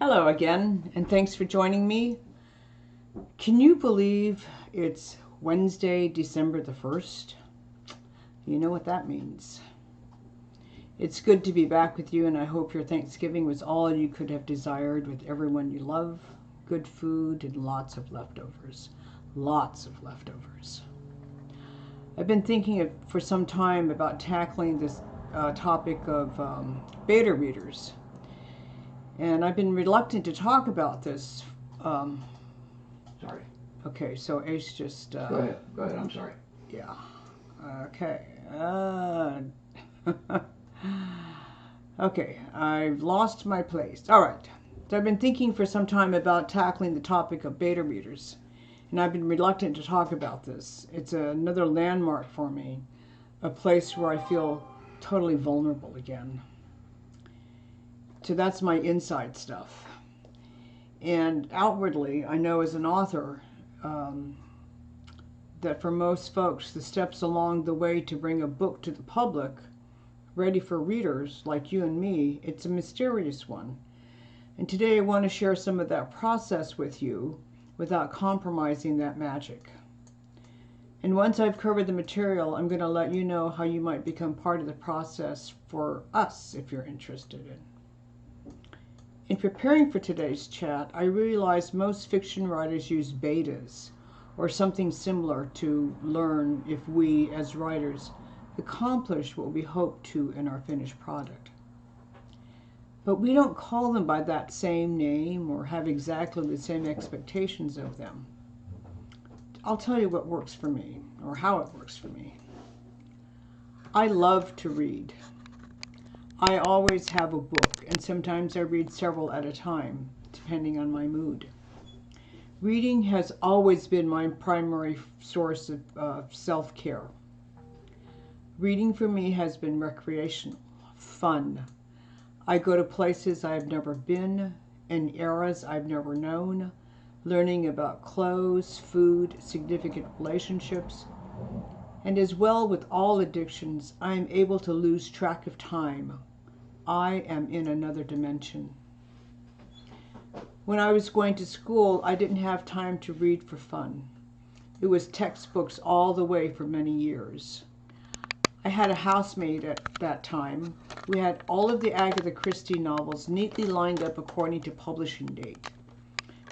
Hello again, and thanks for joining me. Can you believe it's Wednesday, December the 1st? You know what that means. It's good to be back with you, and I hope your Thanksgiving was all you could have desired with everyone you love. Good food and lots of leftovers. Lots of leftovers. I've been thinking for some time about tackling this topic of beta readers. And I've been reluctant to talk about this. Sorry. Okay, so Ace just... Go ahead, I'm sorry. Yeah. Okay. Okay, I've lost my place. All right. So I've been thinking for some time about tackling the topic of beta readers, and I've been reluctant to talk about this. It's another landmark for me, a place where I feel totally vulnerable again. So that's my inside stuff. And outwardly, I know as an author that for most folks, the steps along the way to bring a book to the public, ready for readers like you and me, it's a mysterious one. And today I want to share some of that process with you without compromising that magic. And once I've covered the material, I'm going to let you know how you might become part of the process for us if you're interested in. In preparing for today's chat, I realized most fiction writers use betas or something similar to learn if we, as writers, accomplish what we hope to in our finished product. But we don't call them by that same name or have exactly the same expectations of them. I'll tell you what works for me, or how it works for me. I love to read. I always have a book, and sometimes I read several at a time, depending on my mood. Reading has always been my primary source of self-care. Reading for me has been recreational, fun. I go to places I've never been, in eras I've never known, learning about clothes, food, significant relationships. And as well with all addictions, I am able to lose track of time. I am in another dimension. When I was going to school, I didn't have time to read for fun. It was textbooks all the way for many years. I had a housemate at that time. We had all of the Agatha Christie novels neatly lined up according to publishing date.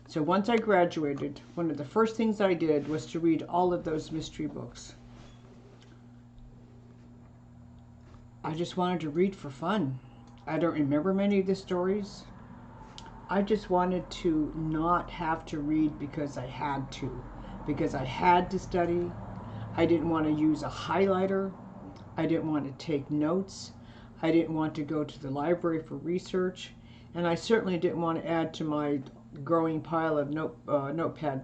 So once I graduated, one of the first things I did was to read all of those mystery books. I just wanted to read for fun. I don't remember many of the stories. I just wanted to not have to read because I had to study. I didn't want to use a highlighter. I didn't want to take notes. I didn't want to go to the library for research. And I certainly didn't want to add to my growing pile of notepads.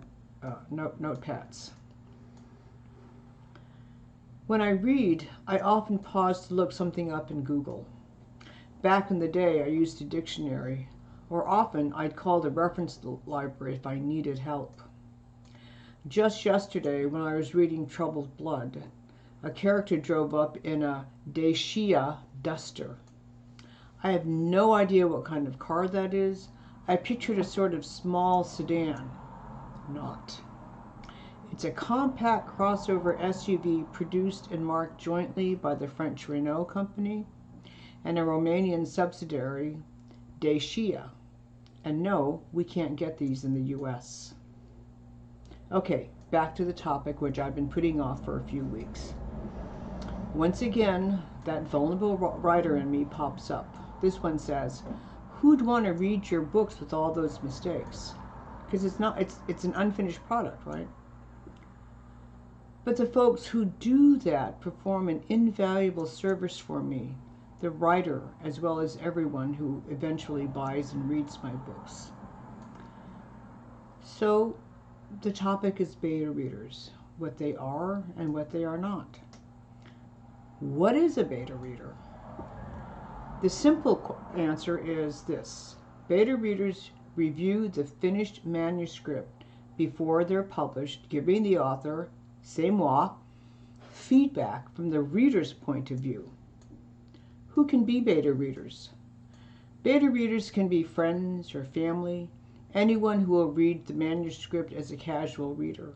When I read, I often pause to look something up in Google. Back in the day, I used a dictionary, or often I'd call the reference library if I needed help. Just yesterday, when I was reading Troubled Blood, a character drove up in a Dacia Duster. I have no idea what kind of car that is. I pictured a sort of small sedan. Not. It's a compact crossover SUV produced and marked jointly by the French Renault company and a Romanian subsidiary, Dacia. And no, we can't get these in the US. Okay, back to the topic which I've been putting off for a few weeks. Once again, that vulnerable writer in me pops up. This one says, who'd want to read your books with all those mistakes? Because it's an unfinished product, right? But the folks who do that perform an invaluable service for me, the writer, as well as everyone who eventually buys and reads my books. So the topic is beta readers, what they are and what they are not. What is a beta reader? The simple answer is this. Beta readers review the finished manuscript before they're published, giving the author, c'est moi, feedback from the reader's point of view. Who can be beta readers? Beta readers can be friends or family, anyone who will read the manuscript as a casual reader.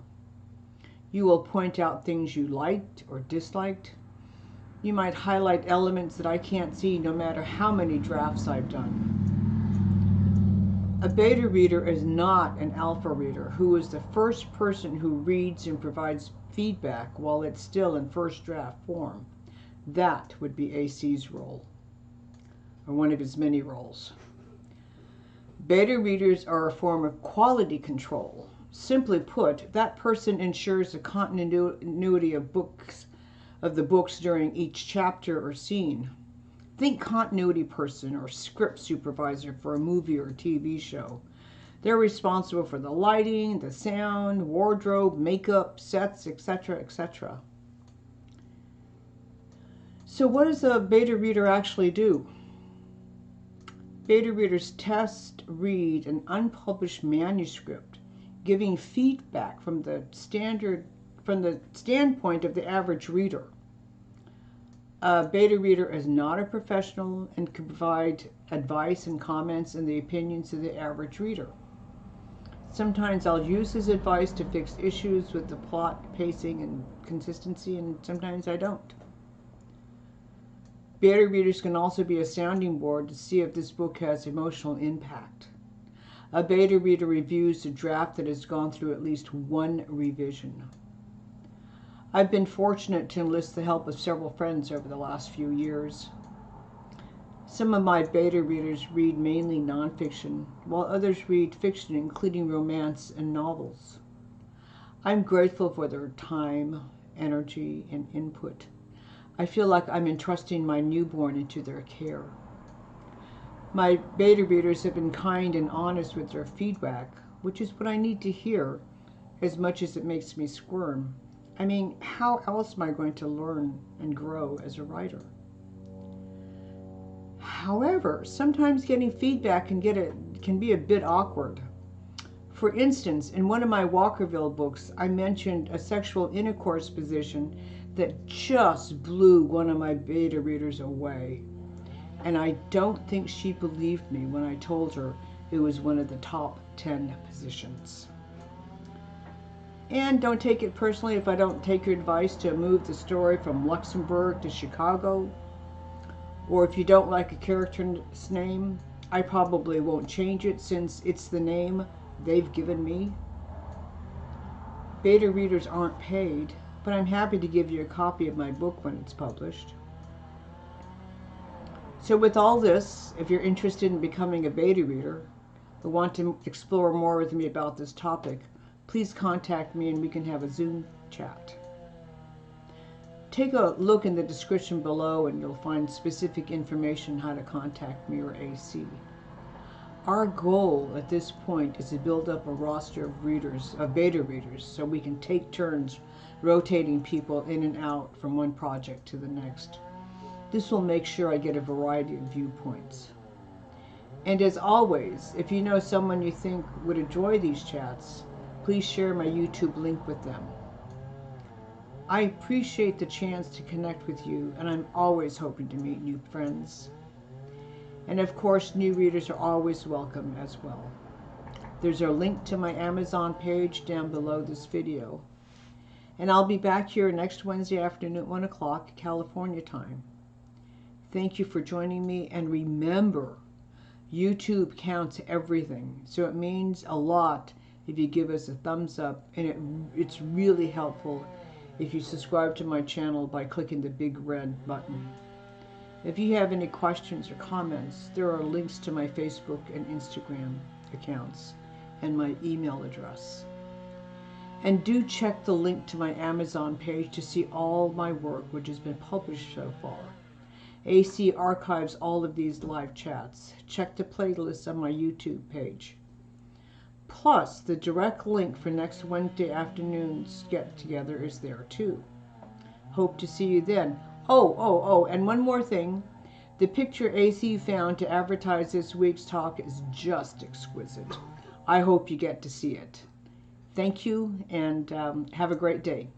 You will point out things you liked or disliked. You might highlight elements that I can't see no matter how many drafts I've done. A beta reader is not an alpha reader who is the first person who reads and provides feedback while it's still in first draft form. That would be AC's role, or one of his many roles. Beta readers are a form of quality control. Simply put, that person ensures the continuity of the books during each chapter or scene. Think continuity person or script supervisor for a movie or TV show. They're responsible for the lighting, the sound, wardrobe, makeup, sets, etc., etc. So what does a beta reader actually do? Beta readers test, read an unpublished manuscript, giving feedback from the standpoint of the average reader. A beta reader is not a professional and can provide advice and comments and the opinions of the average reader. Sometimes I'll use his advice to fix issues with the plot, pacing, and consistency, and sometimes I don't. Beta readers can also be a sounding board to see if this book has emotional impact. A beta reader reviews a draft that has gone through at least one revision. I've been fortunate to enlist the help of several friends over the last few years. Some of my beta readers read mainly nonfiction, while others read fiction, including romance and novels. I'm grateful for their time, energy, and input. I feel like I'm entrusting my newborn into their care. My beta readers have been kind and honest with their feedback, which is what I need to hear, as much as it makes me squirm. I mean, how else am I going to learn and grow as a writer? However, sometimes getting feedback can be a bit awkward. For instance, in one of my Walkerville books, I mentioned a sexual intercourse position that just blew one of my beta readers away. And I don't think she believed me when I told her it was one of the top 10 positions. And don't take it personally if I don't take your advice to move the story from Luxembourg to Chicago. Or if you don't like a character's name, I probably won't change it since it's the name they've given me. Beta readers aren't paid, but I'm happy to give you a copy of my book when it's published. So with all this, if you're interested in becoming a beta reader or want to explore more with me about this topic, please contact me and we can have a Zoom chat. Take a look in the description below and you'll find specific information on how to contact me or AC. Our goal at this point is to build up a roster of beta readers, so we can take turns rotating people in and out from one project to the next. This will make sure I get a variety of viewpoints. And as always, if you know someone you think would enjoy these chats, please share my YouTube link with them. I appreciate the chance to connect with you, and I'm always hoping to meet new friends. And of course, new readers are always welcome as well. There's a link to my Amazon page down below this video. And I'll be back here next Wednesday afternoon at 1 o'clock California time. Thank you for joining me, and remember, YouTube counts everything, so it means a lot if you give us a thumbs up, and it's really helpful if you subscribe to my channel by clicking the big red button. If you have any questions or comments, there are links to my Facebook and Instagram accounts and my email address. And do check the link to my Amazon page to see all my work which has been published so far. AC archives all of these live chats. Check the playlists on my YouTube page. Plus, the direct link for next Wednesday afternoon's get-together is there too. Hope to see you then. Oh, and one more thing. The picture AC found to advertise this week's talk is just exquisite. I hope you get to see it. Thank you, and have a great day.